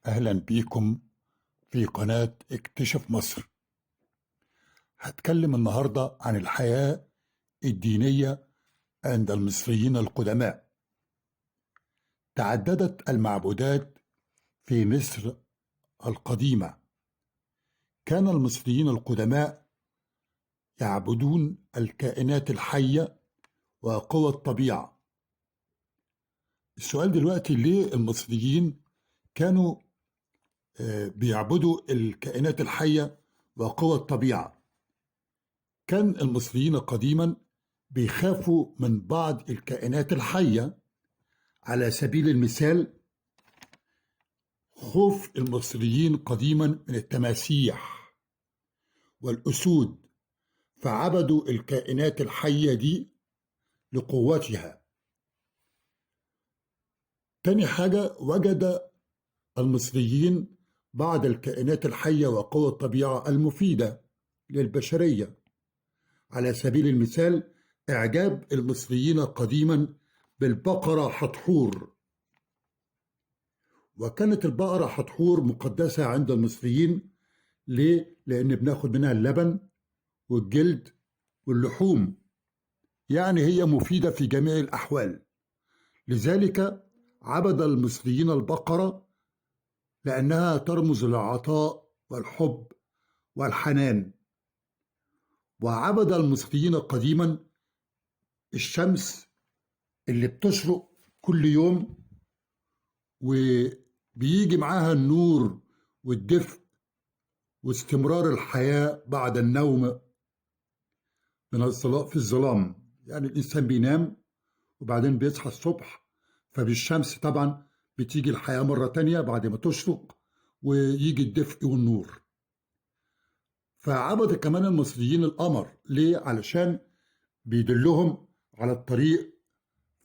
أهلا بيكم في قناة اكتشف مصر. هتكلم النهاردة عن الحياة الدينية عند المصريين القدماء. تعددت المعبودات في مصر القديمة. كان المصريين القدماء يعبدون الكائنات الحية وقوى الطبيعة. السؤال دلوقتي، ليه المصريين كانوا بيعبدوا الكائنات الحية وقوى الطبيعة؟ كان المصريين قديما بيخافوا من بعض الكائنات الحية. على سبيل المثال، خوف المصريين قديما من التماسيح والأسود، فعبدوا الكائنات الحية دي لقوتها. تاني حاجة، وجد المصريين بعض الكائنات الحية وقوى الطبيعة المفيدة للبشرية. على سبيل المثال، إعجاب المصريين قديما بالبقرة حتحور، وكانت البقرة حتحور مقدسة عند المصريين. ليه؟ لأن بناخد منها اللبن والجلد واللحوم، يعني هي مفيدة في جميع الأحوال. لذلك عبد المصريين البقرة لأنها ترمز للعطاء والحب والحنان. وعبد المصريين قديما الشمس اللي بتشرق كل يوم وبيجي معاها النور والدفء واستمرار الحياة بعد النوم من في الظلام. يعني الإنسان بينام وبعدين بيصحى الصبح، فبالشمس طبعا بتيجي الحياة مرة تانية بعد ما تشرق ويجي الدفء والنور. فعبد كمان المصريين القمر. ليه؟ علشان بيدلهم على الطريق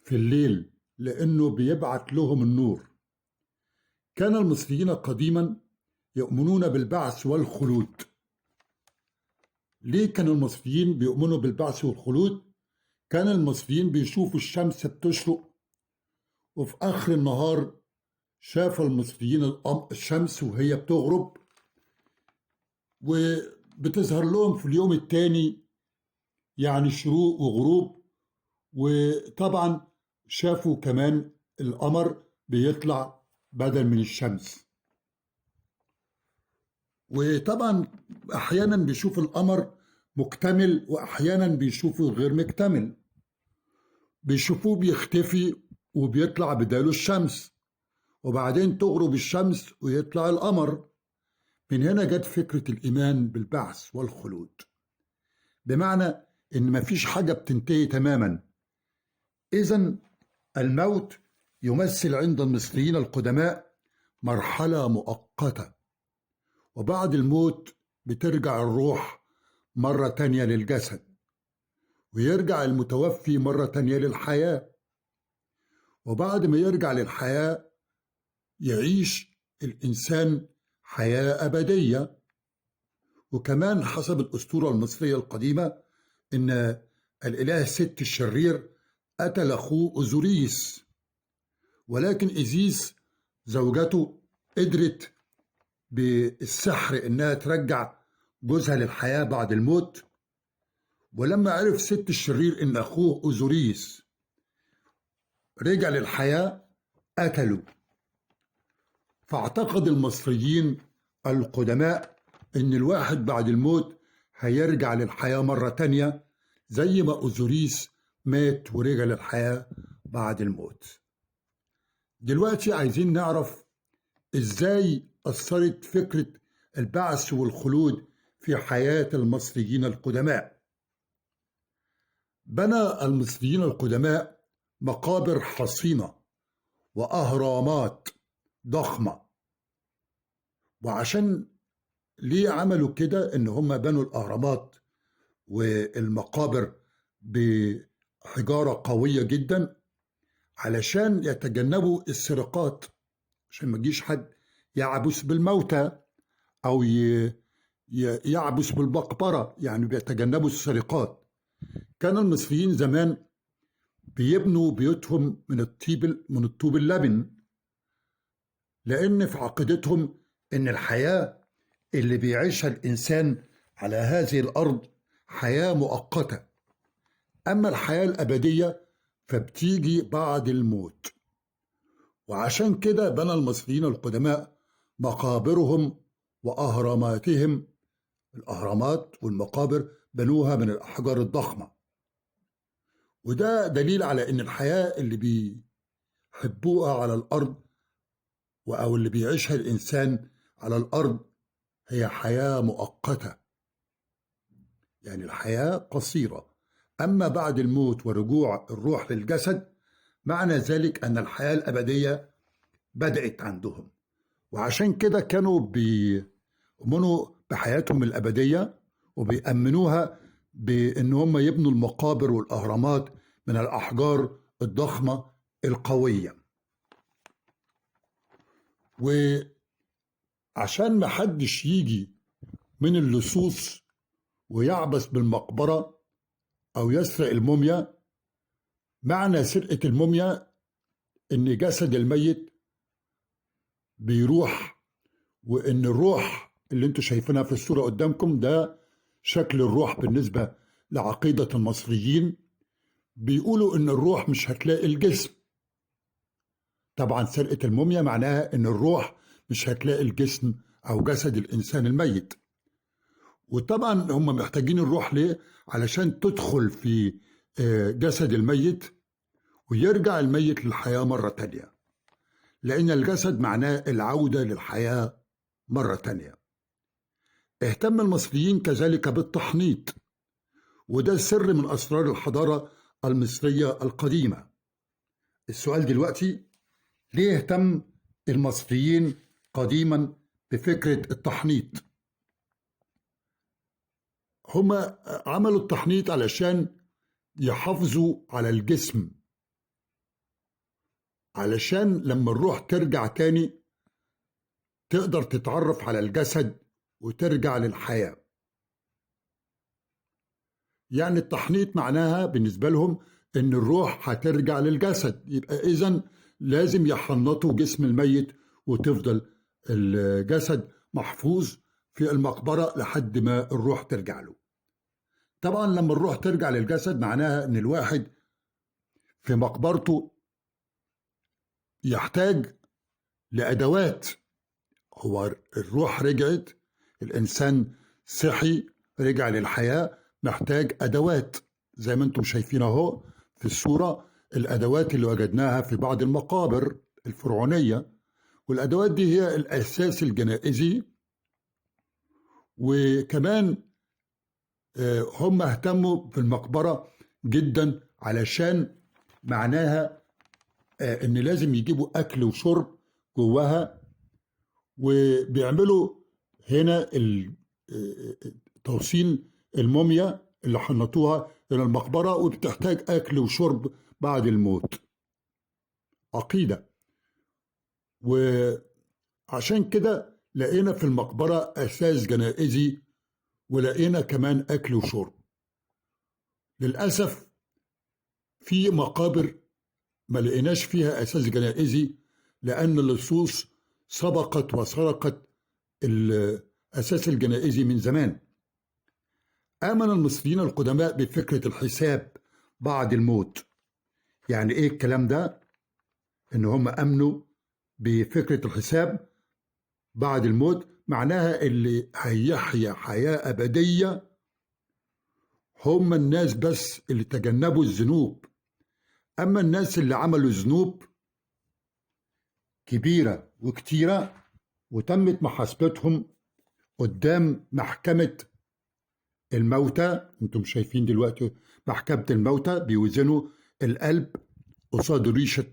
في الليل، لأنه بيبعت لهم النور. كان المصريين قديما يؤمنون بالبعث والخلود. ليه كان المصريين بيؤمنوا بالبعث والخلود؟ كان المصريين بيشوفوا الشمس بتشرق، وفي آخر النهار شاف المصريين الشمس وهي بتغرب، وبتظهر لهم في اليوم الثاني، يعني شروق وغروب. وطبعا شافوا كمان القمر بيطلع بدل من الشمس. وطبعا احيانا بيشوف القمر مكتمل واحيانا بيشوفه غير مكتمل. بيشوفوه بيختفي وبيطلع بداله الشمس، وبعدين تغرب الشمس ويطلع القمر. من هنا جت فكرة الإيمان بالبعث والخلود، بمعنى إن مفيش حاجة بتنتهي تماما. إذن الموت يمثل عند المصريين القدماء مرحلة مؤقتة، وبعد الموت بترجع الروح مرة تانية للجسد، ويرجع المتوفي مرة تانية للحياة. وبعد ما يرجع للحياة يعيش الإنسان حياة أبدية. وكمان حسب الأسطورة المصرية القديمة إن الإله ست الشرير قتل أخوه أوزوريس، ولكن إيزيس زوجته قدرت بالسحر إنها ترجع جوزها للحياة بعد الموت. ولما عرف ست الشرير إن أخوه أوزوريس رجع للحياة قتله. فاعتقد المصريين القدماء إن الواحد بعد الموت هيرجع للحياة مرة تانية، زي ما أوزوريس مات ورجع للحياة بعد الموت. دلوقتي عايزين نعرف إزاي أثرت فكرة البعث والخلود في حياة المصريين القدماء. بنى المصريين القدماء مقابر حصينة وأهرامات ضخمة. وعشان ليه عملوا كده؟ إن هم بنوا الأهرامات والمقابر بحجارة قوية جدا علشان يتجنبوا السرقات، عشان ما يجيش حد يعبث بالموتى أو يعبث بالمقبرة، يعني بيتجنبوا السرقات. كان المصريين زمان بيبنوا بيوتهم من الطوب اللبن، لأن في عقيدتهم إن الحياة اللي بيعيشها الإنسان على هذه الأرض حياة مؤقتة، أما الحياة الأبدية فبتيجي بعد الموت. وعشان كده بنى المصريين القدماء مقابرهم وأهراماتهم. الأهرامات والمقابر بنوها من الأحجار الضخمة، وده دليل على إن الحياة اللي بيحبوها على الأرض أو اللي بيعيشها الإنسان على الأرض هي حياة مؤقتة، يعني الحياة قصيرة. أما بعد الموت ورجوع الروح للجسد معنى ذلك أن الحياة الأبدية بدأت عندهم. وعشان كده كانوا بيؤمنوا بحياتهم الأبدية وبيأمنوها بأن هم يبنوا المقابر والأهرامات من الأحجار الضخمة القوية. وعشان ما حدش يجي من اللصوص ويعبث بالمقبرة أو يسرق الموميا، معنى سرقة الموميا إن جسد الميت بيروح، وإن الروح اللي انتوا شايفينها في الصورة قدامكم ده شكل الروح بالنسبة لعقيدة المصريين. بيقولوا إن الروح مش هتلاقي الجسم. طبعا سرقة الموميا معناها إن الروح مش هتلاقي الجسم أو جسد الإنسان الميت. وطبعا هم محتاجين الروح ليه؟ علشان تدخل في جسد الميت ويرجع الميت للحياة مرة تانية، لأن الجسد معناه العودة للحياة مرة تانية. اهتم المصريين كذلك بالتحنيط، وده سر من أسرار الحضارة المصرية القديمة. السؤال دلوقتي، ليه اهتم المصريين قديما بفكرة التحنيط؟ هما عملوا التحنيط علشان يحافظوا على الجسم، علشان لما الروح ترجع تاني تقدر تتعرف على الجسد وترجع للحياة. يعني التحنيط معناها بالنسبة لهم إن الروح هترجع للجسد، يبقى إذن لازم يحنطوا جسم الميت وتفضل الجسد محفوظ في المقبرة لحد ما الروح ترجع له. طبعا لما الروح ترجع للجسد معناها إن الواحد في مقبرته يحتاج لأدوات. هو الروح رجعت، الإنسان صحي رجع للحياة، محتاج أدوات زي ما انتم شايفين اهو في الصورة، الأدوات اللي وجدناها في بعض المقابر الفرعونية. والأدوات دي هي الأساس الجنائزي. وكمان هم اهتموا في المقبرة جدا علشان معناها ان لازم يجيبوا أكل وشرب جواها، وبيعملوا هنا توصيل الموميا اللي حنطوها إلى المقبرة، وبتحتاج أكل وشرب بعد الموت، عقيدة. وعشان كده لقينا في المقبرة أساس جنائزي، ولقينا كمان أكل وشرب. للأسف في مقابر ما لقيناش فيها أساس جنائزي، لأن اللصوص سبقت وسرقت الأساس الجنائزي من زمان. آمن المصريين القدماء بفكرة الحساب بعد الموت. يعني إيه الكلام ده؟ إن هم أمنوا بفكرة الحساب بعد الموت، معناها اللي هيحيا حياة أبدية هم الناس بس اللي تجنبوا الذنوب. أما الناس اللي عملوا ذنوب كبيرة وكتيرة وتمت محاسبتهم قدام محكمة الموتى. انتم شايفين دلوقتي محكمة الموتى بيوزنوا القلب قصاد ريشة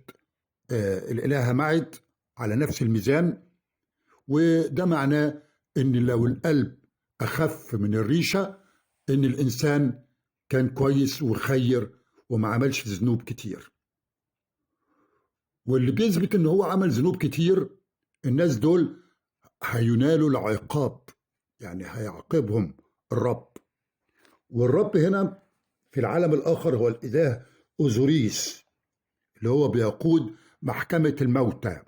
الإلهة معد على نفس الميزان، وده معناه ان لو القلب أخف من الريشة ان الإنسان كان كويس وخير وما عملش ذنوب كتير. واللي بيثبت ان هو عمل ذنوب كتير، الناس دول هينالوا العقاب، يعني هيعاقبهم الرب. والرب هنا في العالم الآخر هو الإله أوزوريس اللي هو بيقود محكمة الموتى.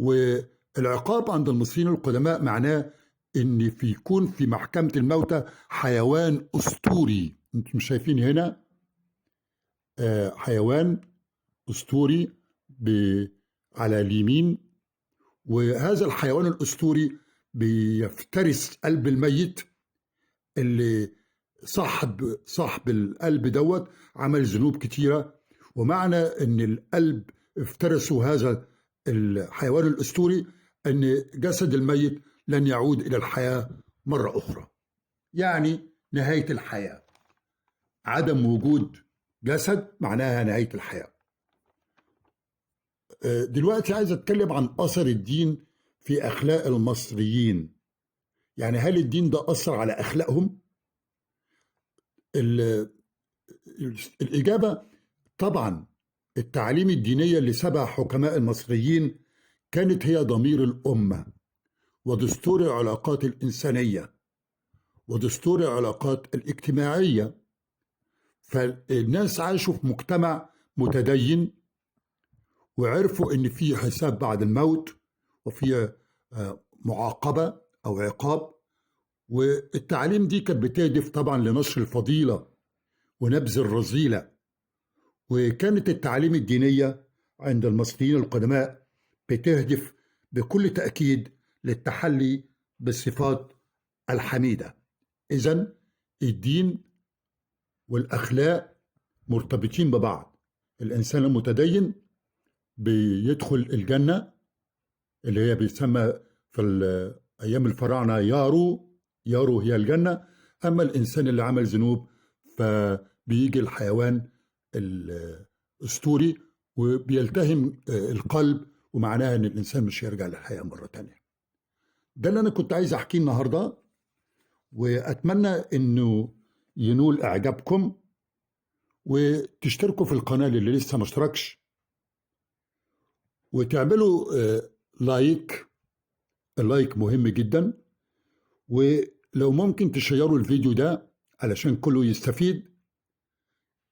والعقاب عند المصريين القدماء معناه ان يكون في محكمة الموتى حيوان أسطوري. انتم شايفين هنا حيوان أسطوري على اليمين، وهذا الحيوان الأسطوري بيفترس قلب الميت اللي صاحب القلب دوت عمل ذنوب كتيرة، ومعنى ان القلب افترسوا هذا الحيوان الأسطوري ان جسد الميت لن يعود إلى الحياة مرة أخرى، يعني نهاية الحياة. عدم وجود جسد معناها نهاية الحياة. دلوقتي عايز أتكلم عن أثر الدين في أخلاق المصريين. يعني هل الدين ده أثر على أخلاقهم؟ الإجابة طبعا. التعاليم الدينية اللي سبق حكماء المصريين كانت هي ضمير الأمة ودستور العلاقات الإنسانية ودستور العلاقات الاجتماعية. فالناس عاشوا في مجتمع متدين، وعرفوا ان في حساب بعد الموت وفي معاقبة او عقاب. والتعليم دي كانت بتهدف طبعا لنشر الفضيلة ونبذ الرذيلة. وكانت التعاليم الدينية عند المصريين القدماء بتهدف بكل تأكيد للتحلي بالصفات الحميدة. إذن الدين والأخلاق مرتبطين ببعض. الإنسان المتدين بيدخل الجنة اللي هي بيسمى في أيام الفراعنة يارو هي الجنة. أما الإنسان اللي عمل ذنوب فبيجي الحيوان الأسطوري وبيلتهم القلب، ومعناها إن الإنسان مش هيرجع للحياة مرة تانية. ده اللي أنا كنت عايز أحكيه النهاردة، وأتمنى إنه ينول إعجابكم، وتشتركوا في القناة اللي لسه ما اشتركش، وتعملوا لايك. اللايك مهم جدا، ولو ممكن تشيروا الفيديو ده علشان كله يستفيد.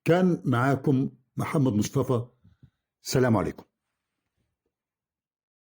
كان معاكم محمد مصطفى. سلام عليكم.